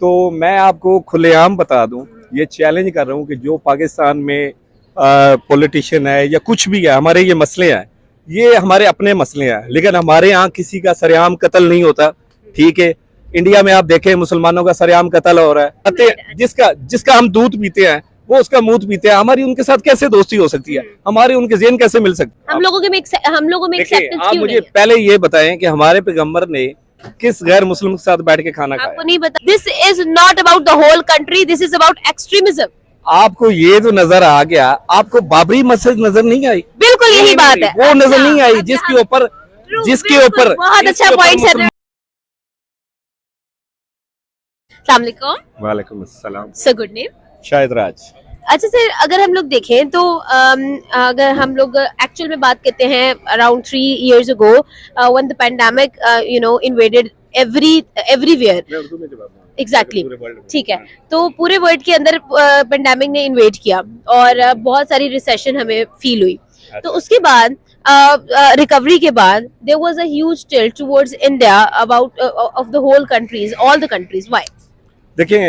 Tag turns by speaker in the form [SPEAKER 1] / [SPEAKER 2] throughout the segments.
[SPEAKER 1] तो मैं आपको खुलेआम बता दूं, ये चैलेंज कर रहा हूं कि जो पाकिस्तान में पॉलिटिशियन है या कुछ भी है, हमारे ये मसले हैं, ये हमारे अपने मसले हैं, लेकिन हमारे यहाँ किसी का सरेआम कत्ल नहीं होता। ठीक है, इंडिया में आप देखें मुसलमानों का सरेआम कत्ल हो रहा है, जिसका हम दूध पीते हैं वो उसका मुंह पीते हैं। हमारी उनके साथ कैसे दोस्ती हो सकती है? हमारी उनके ज़हन कैसे मिल सकती है?
[SPEAKER 2] हम लोगों में एक्सेप्टेंस
[SPEAKER 1] आप
[SPEAKER 2] क्यों
[SPEAKER 1] मुझे
[SPEAKER 2] नहीं है?
[SPEAKER 1] पहले ये बताएं कि हमारे पैगंबर ने किस गैर मुस्लिम के साथ बैठ के खाना खाया?
[SPEAKER 2] आपको नहीं पता? This is not about the whole country, this is about extremism.
[SPEAKER 1] आपको ये जो नजर आ गया, आपको बाबरी मस्जिद नजर नहीं आई?
[SPEAKER 2] बिल्कुल यही बात है,
[SPEAKER 1] वो नजर नहीं आई
[SPEAKER 2] अच्छा,
[SPEAKER 1] जिसके ऊपर
[SPEAKER 2] बहुत अच्छा पॉइंट है। अस्सलाम वालेकुम।
[SPEAKER 1] वालेकुम अस्सलाम।
[SPEAKER 2] Sir good name?
[SPEAKER 1] Shahid Raj.
[SPEAKER 2] अच्छा सर, अगर हम लोग देखें तो अगर हम लोग एक्चुअल में बात करते हैं around 3 years ago when the pandemic invaded everywhere exactly ठीक है, तो पूरे वर्ल्ड के अंदर पेंडेमिक ने इन्वेड किया और बहुत सारी रिसेशन हमें फील हुई। तो उसके बाद रिकवरी के बाद there was a huge tilt towards India about of the whole countries, all the countries. Why?
[SPEAKER 1] देखिए,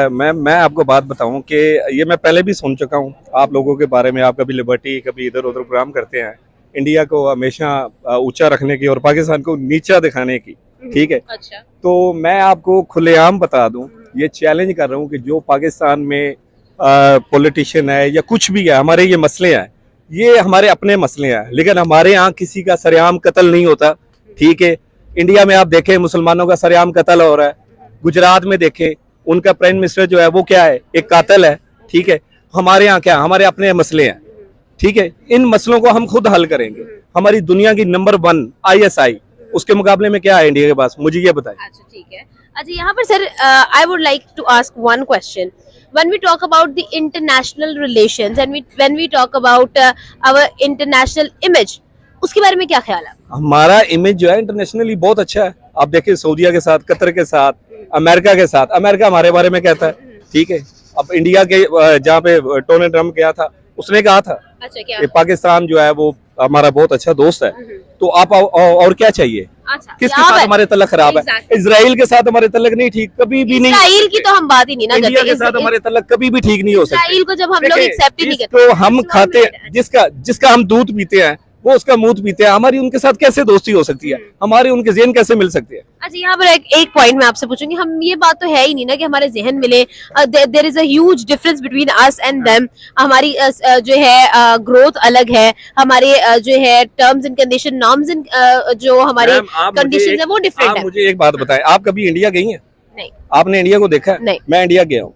[SPEAKER 1] मैं आपको बात बताऊं कि ये मैं पहले भी सुन चुका हूं आप लोगों के बारे में। आप कभी लिबर्टी, कभी इधर उधर प्रोग्राम करते हैं, इंडिया को हमेशा ऊंचा रखने की और पाकिस्तान को नीचा दिखाने की। ठीक है,
[SPEAKER 2] अच्छा,
[SPEAKER 1] तो मैं आपको खुलेआम बता दूं, ये चैलेंज कर रहा हूं कि जो पाकिस्तान में पॉलिटिशियन है या कुछ भी है, हमारे ये मसले हैं, ये हमारे अपने मसले हैं, लेकिन हमारे यहाँ किसी का सरेआम कत्ल नहीं होता। ठीक है, इंडिया में आप देखें मुसलमानों का सरेआम कत्ल हो रहा है। गुजरात में देखें, उनका प्राइम मिनिस्टर जो है वो क्या है? एक कातिल है। ठीक है, हमारे यहाँ क्या, हमारे अपने मसले हैं। ठीक है, इन मसलों को हम खुद हल करेंगे। हमारी दुनिया की नंबर 1 ISI, उसके मुकाबले में क्या है इंडिया के पास? मुझे ये बताएं।
[SPEAKER 2] अच्छा ठीक है। अच्छा, यहाँ पर sir I would like to ask one question. When we talk about the international relations and when we talk about our international image, उसके बारे में क्या ख्याल है?
[SPEAKER 1] हमारा इमेज जो है इंटरनेशनली बहुत अच्छा है। आप देखिए सऊदीया के साथ, कतर के साथ, अमेरिका के साथ। अमेरिका हमारे बारे में कहता है। ठीक है, अब इंडिया के जहाँ पे डोनाल्ड ट्रम्प गया था, उसने कहा था
[SPEAKER 2] अच्छा, क्या?
[SPEAKER 1] कि पाकिस्तान जो है वो हमारा बहुत अच्छा दोस्त है। तो आप और क्या चाहिए?
[SPEAKER 2] अच्छा,
[SPEAKER 1] किसके साथ हमारे तलक खराब है? इजराइल के साथ हमारे तलक नहीं ठीक, कभी भी नहीं।
[SPEAKER 2] इजराइल की तो हम बात ही नहीं ना करते।
[SPEAKER 1] इंडिया के साथ हमारे तलक कभी भी ठीक नहीं हो सकते।
[SPEAKER 2] इजराइल को जब हम लोग एक्सेप्ट ही नहीं करते,
[SPEAKER 1] तो हम खाते, जिसका हम दूध पीते हैं वो उसका मुंह पीते हैं। हमारी उनके साथ कैसे दोस्ती हो सकती है? हमारे उनके ज़हन कैसे मिल सकते हैं?
[SPEAKER 2] अच्छा, यहाँ पर एक पॉइंट मैं आपसे पूछूंगी। हम ये बात तो है ही नहीं ना कि हमारे जहन मिले। There is a huge difference between us and them. हमारी जो है ग्रोथ अलग है, हमारे जो है terms and condition, norms and जो हमारे कंडीशंस है वो डिफरेंट है।
[SPEAKER 1] मुझे एक बात बताएं, आप कभी इंडिया गई हैं?
[SPEAKER 2] नहीं।
[SPEAKER 1] आपने इंडिया को देखा है?
[SPEAKER 2] नहीं।
[SPEAKER 1] मैं इंडिया गया हूँ।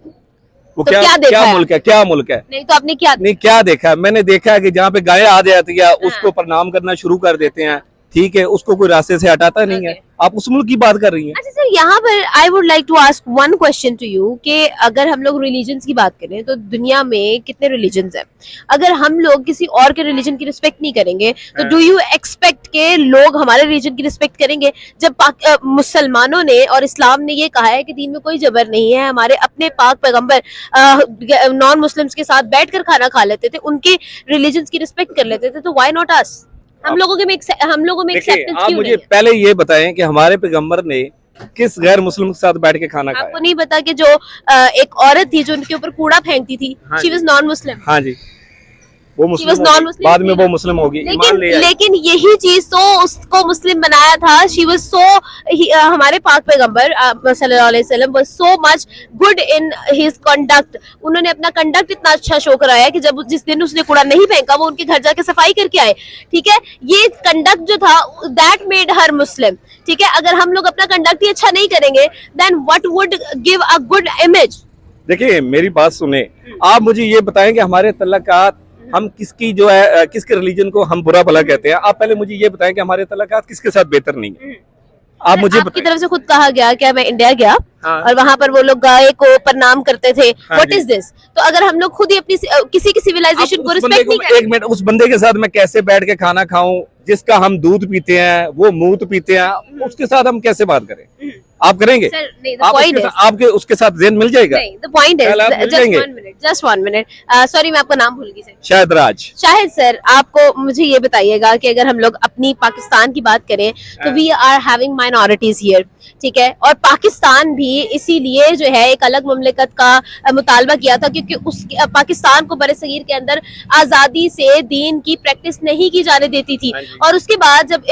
[SPEAKER 1] वो
[SPEAKER 2] तो
[SPEAKER 1] क्या मुल्क है? क्या मुल्क है?
[SPEAKER 2] नहीं, तो आपने क्या
[SPEAKER 1] नहीं, क्या देखा? मैंने देखा है कि जहाँ पे गायें आ जाती है उसको प्रणाम करना शुरू कर देते हैं। ठीक है, उसको कोई रास्ते से हटाता नहीं है। आप उस मुल्क की बात कर रही हैं।
[SPEAKER 2] अच्छा सर, यहाँ पर I would like to ask one question to you कि अगर हम लोग रिलीजन्स की बात करें तो दुनिया में कितने रिलीजन्स हैं? अगर हम लोग किसी और के रिलीजन की रिस्पेक्ट नहीं करेंगे तो डू यू एक्सपेक्ट के लोग हमारे रिलीजन की रिस्पेक्ट करेंगे? जब मुसलमानों ने और इस्लाम ने ये कहा है कि दीन में कोई जबर नहीं है, हमारे अपने पाक पैगंबर नॉन मुस्लिम्स के साथ बैठकर खाना खा लेते थे, उनके रिलीजन की रिस्पेक्ट कर लेते थे, तो व्हाई नॉट अस? हम लोगों में एक्सेप्टेंस
[SPEAKER 1] आप
[SPEAKER 2] क्यों
[SPEAKER 1] मुझे
[SPEAKER 2] नहीं है?
[SPEAKER 1] पहले ये बताएं कि हमारे पैगंबर ने किस गैर मुस्लिम के साथ बैठ के खाना खाया?
[SPEAKER 2] आपको नहीं पता कि जो एक औरत थी जो उनके ऊपर कूड़ा फेंकती थी, शी वाज नॉन मुस्लिम।
[SPEAKER 1] हाँ जी, वो मुस्लिम
[SPEAKER 2] non-Muslim
[SPEAKER 1] बाद में वो मुस्लिम होगी।
[SPEAKER 2] लेकिन यही चीज तो उसको मुस्लिम बनाया था। शी वाज सो, हमारे पाक पैगंबर सल्लल्लाहु अलैहि वसल्लम was so much good in his conduct. उन्होंने अपना कंडक्ट इतना अच्छा शो कराया कि जब जिस दिन उसने कूड़ा नहीं फेंका वो उनके घर जाके सफाई करके आए। ठीक है, ये कंडक्ट जो था दैट मेड हर मुस्लिम। ठीक है, अगर हम लोग अपना कंडक्ट ही अच्छा नहीं करेंगे then what would give a good image?
[SPEAKER 1] देखिए मेरी बात सुने, आप मुझे ये बताएं कि हमारे तल्लकात हम किसकी जो है किसके रिलीजन को हम बुरा भला कहते हैं? आप पहले मुझे ये बताएं कि हमारे तल्लकात किसके साथ बेहतर नहीं है? आप मुझे
[SPEAKER 2] आपकी तरफ से खुद कहा गया कि मैं इंडिया गया और वहाँ पर वो लोग गाय को प्रणाम करते थे। What is this? तो अगर हम लोग खुद ही अपनी किसी की सिविलाइजेशन को रिस्पेक्ट नहीं करें,
[SPEAKER 1] एक मिनट, उस बंदे के साथ मैं कैसे बैठ के खाना खाऊं जिसका हम दूध पीते हैं, वो मूत पीते हैं, उसके साथ हम कैसे बात करें? आप करेंगे? आपके उसके साथ ज़हन मिल जाएगा?
[SPEAKER 2] नहीं, the point is, just one minute, sorry मैं आपका नाम भूल गई सर।
[SPEAKER 1] शाहिद राज।
[SPEAKER 2] शाहिद सर, आपको मुझे ये बताइएगा कि अगर हम लोग अपनी पाकिस्तान की बात करें तो we are having minorities here. ठीक है, और पाकिस्तान भी इसीलिए जो है एक अलग मुमलिकत का मुतालबा किया था, क्योंकि उस पाकिस्तान को बरसगीर के अंदर आजादी से दीन की प्रैक्टिस नहीं की जाने देती थी। और उसके बाद जब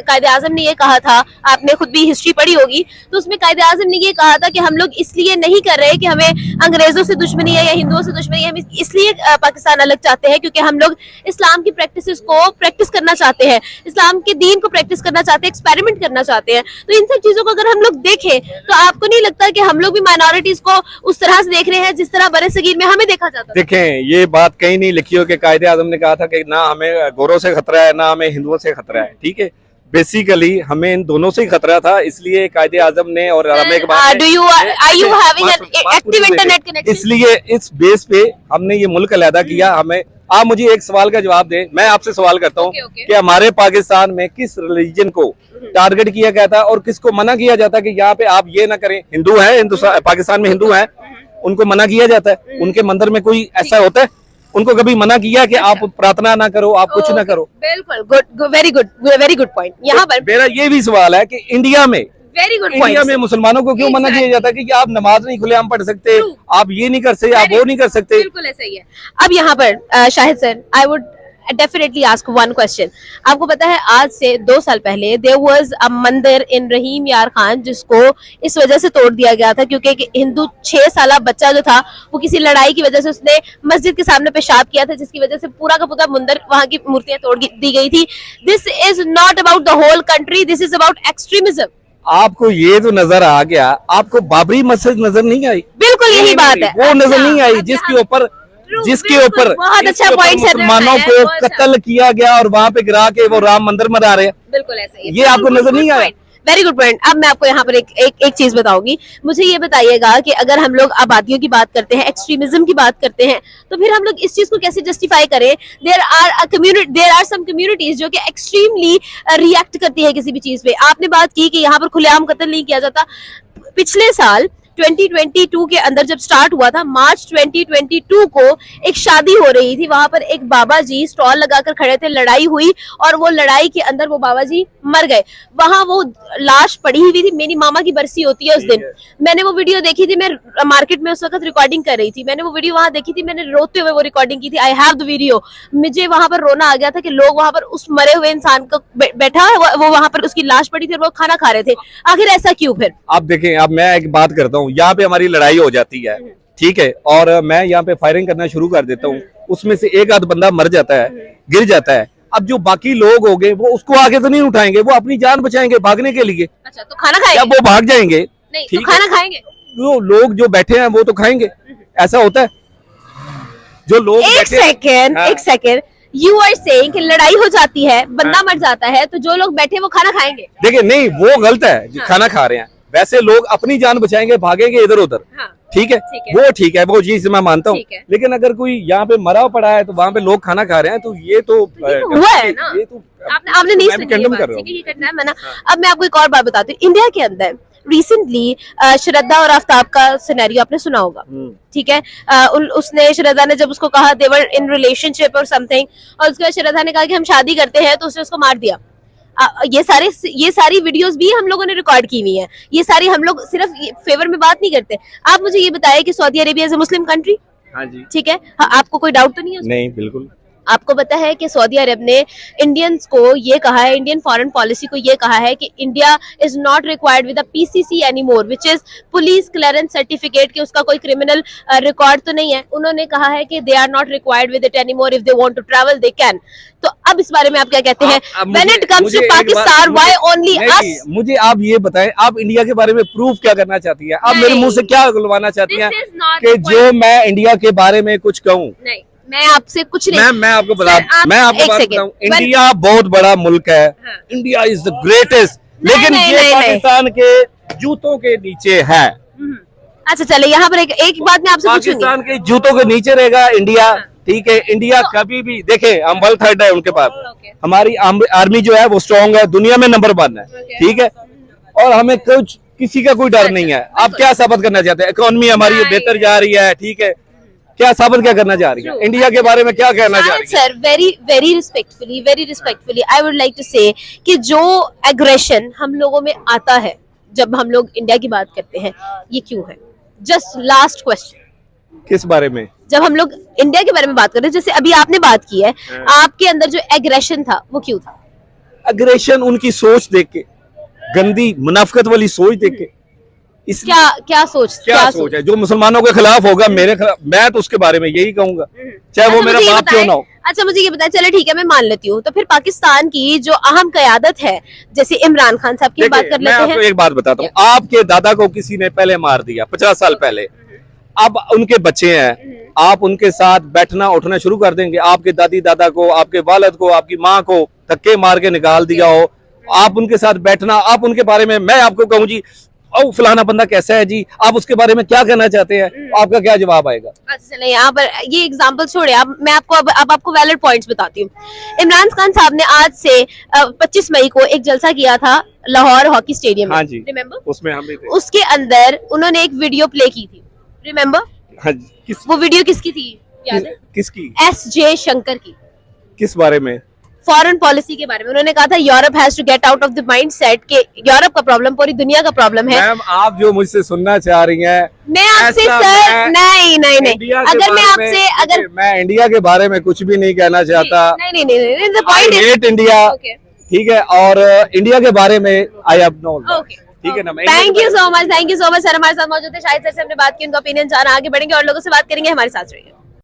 [SPEAKER 2] कायदे आजम ने ये कहा था, आपने खुद भी हिस्ट्री पढ़ी होगी, तो उसमें कायदे आजम ने ये कहा था कि हम लोग इसलिए नहीं कर रहे कि हमें अंग्रेजों से दुश्मनी है या हिंदुओं से दुश्मनी है, हम इसलिए पाकिस्तान अलग चाहते हैं क्योंकि हम लोग इस्लाम की प्रैक्टिसेस को प्रैक्टिस करना चाहते हैं, इस्लाम के दीन को प्रैक्टिस करना चाहते हैं, एक्सपेरिमेंट करना चाहते हैं। तो इन सब चीजों को अगर हम लोग देखें तो आपको नहीं लगता कि हम लोग भी माइनॉरिटीज को उस तरह से देख रहे हैं जिस तरह बरसगीर में हमें देखा जाता था?
[SPEAKER 1] देखें, ये बात कहीं नहीं लिखी हो कि कायदे आजम ने कहा था कि ना हमें गोरों से खतरा है ना हमें हिंदुओं से खतरा है। ठीक है, बेसिकली हमें इन दोनों से ही खतरा था, इसलिए कायदे आजम ने और इसलिए इस बेस पे हमने ये मुल्क अलहदा किया। हमें आप मुझे एक सवाल का जवाब दें, मैं आपसे सवाल करता हूँ कि हमारे पाकिस्तान में किस रिलीजन को टारगेट किया गया था और किसको मना किया जाता कि यहाँ पे आप ये ना करें? हिंदू है, हिंदुस्तान पाकिस्तान में हिंदू है, उनको मना किया जाता है। उनके मंदिर में कोई ऐसा होता है? उनको कभी मना किया कि आप प्रार्थना ना करो, आप कुछ ना करो?
[SPEAKER 2] बिल्कुल, गुड, वेरी गुड पॉइंट। यहाँ पर
[SPEAKER 1] मेरा ये भी सवाल है कि इंडिया में
[SPEAKER 2] वेरी गुड
[SPEAKER 1] इंडिया में मुसलमानों को क्यों मना किया जाता है कि आप नमाज नहीं खुलेआम पढ़ सकते, आप ये नहीं कर सकते, आप वो नहीं कर सकते?
[SPEAKER 2] बिल्कुल ऐसा ही है। अब यहाँ पर Shahid sir, I would definitely ask one question. आपको पता है आज से 2 साल पहले देयर वाज अ मंदिर इन रहीम यार खान जिसको इस वजह से तोड़ दिया गया था क्योंकि एक हिंदू 6 साल बच्चा जो था वो किसी लड़ाई की वजह से उसने मस्जिद के सामने पेशाब किया था, जिसकी वजह से पूरा का पूरा मंदिर, वहां की मूर्तियां तोड़ दी गई थी। This is not about the whole country, this is about extremism.
[SPEAKER 1] आपको ये तो नजर आ गया, आपको बाबरी मस्जिद नजर नहीं आई?
[SPEAKER 2] बिल्कुल यही बात है,
[SPEAKER 1] वो नजर नहीं आई जिसके ऊपर
[SPEAKER 2] बहुत अच्छा पॉइंट है,
[SPEAKER 1] मुसलमानों को कत्ल किया गया और वहाँ पे गिरा के वो राम मंदिर मना रहे हैं।
[SPEAKER 2] बिल्कुल ऐसा ही है।
[SPEAKER 1] ये आपको नजर नहीं आया?
[SPEAKER 2] Very good point. अब मैं आपको यहाँ पर एक चीज बताऊंगी। मुझे ये बताइएगा कि अगर हम लोग आबादियों की बात करते हैं, एक्सट्रीमिज्म की बात करते हैं, तो फिर हम लोग इस चीज को कैसे जस्टिफाई करें? देयर आर सम कम्युनिटीज जो कि एक्सट्रीमली रिएक्ट करती है किसी भी चीज पे। आपने बात की कि यहाँ पर खुलेआम कत्ल नहीं किया जाता। पिछले साल 2022 के अंदर जब स्टार्ट हुआ था, मार्च 2022 को एक शादी हो रही थी, वहां पर एक बाबा जी स्टॉल लगाकर खड़े थे, लड़ाई हुई और वो लड़ाई के अंदर वो बाबा जी मर गए। वहां वो लाश पड़ी हुई थी। मेरी मामा की बरसी होती है उस दिन, मैंने वो वीडियो देखी थी। मैं मार्केट में उस वक्त रिकॉर्डिंग कर रही थी, मैंने वो वीडियो वहां देखी थी, मैंने रोते हुए वो रिकॉर्डिंग की थी। I have the video. मुझे वहां पर रोना आ गया था कि लोग वहां पर उस मरे हुए इंसान को बैठा, वो वहां पर उसकी लाश पड़ी थी और वो खाना खा रहे थे। आखिर ऐसा क्यों? फिर
[SPEAKER 1] आप देखें, अब मैं एक बात करता हूँ, यहाँ पे हमारी लड़ाई हो जाती है, ठीक है, और मैं यहाँ पे फायरिंग करना शुरू कर देता हूँ, उसमें से एक आध बंदा मर जाता है, गिर जाता है। अब जो बाकी लोग हो गए वो उसको आगे तो नहीं उठाएंगे, वो अपनी जान बचाएंगे भागने के लिए।
[SPEAKER 2] अच्छा, तो खाना खाएंगे?
[SPEAKER 1] या वो भाग जाएंगे?
[SPEAKER 2] नहीं, तो खाना खाएंगे?
[SPEAKER 1] जो लोग जो बैठे हैं वो तो खाएंगे, ऐसा होता है? जो लोग
[SPEAKER 2] एक सेकेंड, यू आर सेइंग कि लड़ाई हो जाती है, बंदा मर जाता है, तो जो लोग बैठे वो खाना खाएंगे?
[SPEAKER 1] देखिए, नहीं, वो गलत है जो खाना खा रहे हैं। वैसे लोग अपनी जान बचाएंगे, भागेंगे इधर उधर, ठीक है, वो ठीक है, वो चीज मैं मानता हूँ। लेकिन अगर कोई यहाँ पे मरा पड़ा है तो वहाँ पे लोग खाना खा रहे हैं, तो ये तो
[SPEAKER 2] हुआ है ना? ये तो आपने नहीं सुनी ये बात, ठीक है, ये घटना है ना। अब मैं आपको एक और बात बताती हूँ। इंडिया के अंदर रिसेंटली श्रद्धा और आफ्ताब का सिनेरियो आपने सुना होगा, ठीक है। उसने, श्रद्धा ने जब उसको कहा दे वर इन रिलेशनशिप और समथिंग, और उसके बाद श्रद्धा ने कहा कि हम शादी करते हैं, तो उसने उसको मार दिया। ये सारी वीडियोस भी हम लोगों ने रिकॉर्ड की हुई हैं। ये सारी, हम लोग सिर्फ फेवर में बात नहीं करते। आप मुझे ये बताइए कि Saudi Arabia is a Muslim country,
[SPEAKER 1] हाँ जी,
[SPEAKER 2] ठीक है, आपको कोई डाउट तो नहीं है?
[SPEAKER 1] नहीं, बिल्कुल।
[SPEAKER 2] आपको पता है कि सऊदी अरब ने इंडियंस को ये कहा है, इंडियन फॉरेन पॉलिसी को ये कहा है कि India is not required with a PCC anymore, which is police clearance certificate, कि उसका कोई क्रिमिनल रिकॉर्ड तो नहीं है। उन्होंने कहा है कि they are not required with it anymore, if they want to travel they can. तो अब इस बारे में आप क्या कहते हैं? When it comes to Pakistan, why only us?
[SPEAKER 1] मुझे आप ये बताएं, आप इंडिया के बारे में प्रूफ क्या करना चाहती है? आप मेरे मुंह से क्या बुलवाना चाहती हैं कि जो मैं इंडिया के बारे में कुछ कहूँ?
[SPEAKER 2] नहीं, मैं आपसे कुछ नहीं,
[SPEAKER 1] मैं आपको बताऊं, इंडिया बहुत बड़ा मुल्क है, इंडिया इज द ग्रेटेस्ट, लेकिन ये पाकिस्तान के जूतों के नीचे है।
[SPEAKER 2] अच्छा, चले यहाँ पर एक बात मैं आपसे पूछूंगी।
[SPEAKER 1] पाकिस्तान के जूतों के नीचे रहेगा इंडिया, ठीक है। इंडिया कभी भी, देखे, हम वर्ल्ड थर्ड है उनके पास, हमारी आर्मी जो है वो स्ट्रॉन्ग है, दुनिया में नंबर 1 है, ठीक है, और हमें कुछ किसी का कोई डर नहीं है। आप क्या साबित करना चाहते हैं? इकोनॉमी हमारी बेहतर जा रही है, ठीक है, क्या साबित क्या करना चाह रही है? इंडिया के बारे में क्या कहना चाह रही है?
[SPEAKER 2] Sir, very respectfully I would like to say कि जो एग्रेशन हम लोगों में आता है, जब हम लोग इंडिया की बात करते हैं, ये क्यों है? जस्ट लास्ट क्वेश्चन,
[SPEAKER 1] किस बारे में?
[SPEAKER 2] जब हम लोग इंडिया के बारे में बात कर रहे हैं, जैसे अभी आपने बात की है, आपके अंदर जो एग्रेशन था वो क्यों था?
[SPEAKER 1] अग्रेशन उनकी सोच देख के, गंदी मुनाफिकत वाली सोच देख के। इस
[SPEAKER 2] क्या सोच
[SPEAKER 1] है जो मुसलमानों के खिलाफ होगा, मेरे खिलाफ, मैं तो उसके बारे में यही कहूंगा, चाहे वो मेरा बाप क्यों ना हो।
[SPEAKER 2] अच्छा मुझे ये बताएं, चलो ठीक है मैं मान लेती हूँ, तो फिर पाकिस्तान की जो अहम क़यादत है, जैसे इमरान खान साहब की बात कर
[SPEAKER 1] मैं
[SPEAKER 2] लेते
[SPEAKER 1] आपको
[SPEAKER 2] हैं।
[SPEAKER 1] एक बात बताता हूँ, आपके दादा को किसी ने पहले मार दिया 50 साल पहले, अब उनके बच्चे हैं, आप उनके साथ बैठना उठना शुरू कर देंगे? आपके दादी दादा को, आपके वालिद को, आपकी माँ को धक्के मार के निकाल दिया हो, आप उनके साथ बैठना, आप उनके बारे में, मैं आपको कहूँ जी ओ फलाना बंदा कैसा है जी, आप उसके बारे में क्या कहना चाहते हैं, आपका क्या जवाब आएगा?
[SPEAKER 2] अच्छा चले यहाँ पर ये एग्जांपल छोड़े, अब मैं आपको अब आपको वैलिड पॉइंट्स बताती हूँ। इमरान खान साहब ने आज से 25 मई को एक जलसा किया था लाहौर हॉकी स्टेडियम में,
[SPEAKER 1] हाँ जी,
[SPEAKER 2] रिमेम्बर?
[SPEAKER 1] उसमें हम भी थे।
[SPEAKER 2] उसके अंदर उन्होंने एक वीडियो प्ले की थी, रिमेम्बर?
[SPEAKER 1] हाँ जी,
[SPEAKER 2] वो वीडियो किसकी थी याद है?
[SPEAKER 1] किसकी?
[SPEAKER 2] SJ शंकर की।
[SPEAKER 1] किस बारे में?
[SPEAKER 2] फॉरेन पॉलिसी के बारे में। उन्होंने कहा था Europe has to get out of the mindset कि यूरोप का प्रॉब्लम पूरी दुनिया का प्रॉब्लम है।
[SPEAKER 1] मैम आप जो मुझसे सुनना चाह रही हैं,
[SPEAKER 2] मैं आपसे सर नहीं अगर मैं आपसे अगर
[SPEAKER 1] मैं इंडिया के बारे में कुछ भी नहीं कहना चाहता।
[SPEAKER 2] नहीं the point is
[SPEAKER 1] hate India, ठीक है, और इंडिया के बारे में आई हैव नो, ठीक है ना?
[SPEAKER 2] Thank you so much sir, हमारे साथ मौजूद है शाहिद सर से हमने बात की, उनका ओपिनियन जाना, आगे बढ़ेंगे और लोगों से बात करेंगे, हमारे साथ रहिए।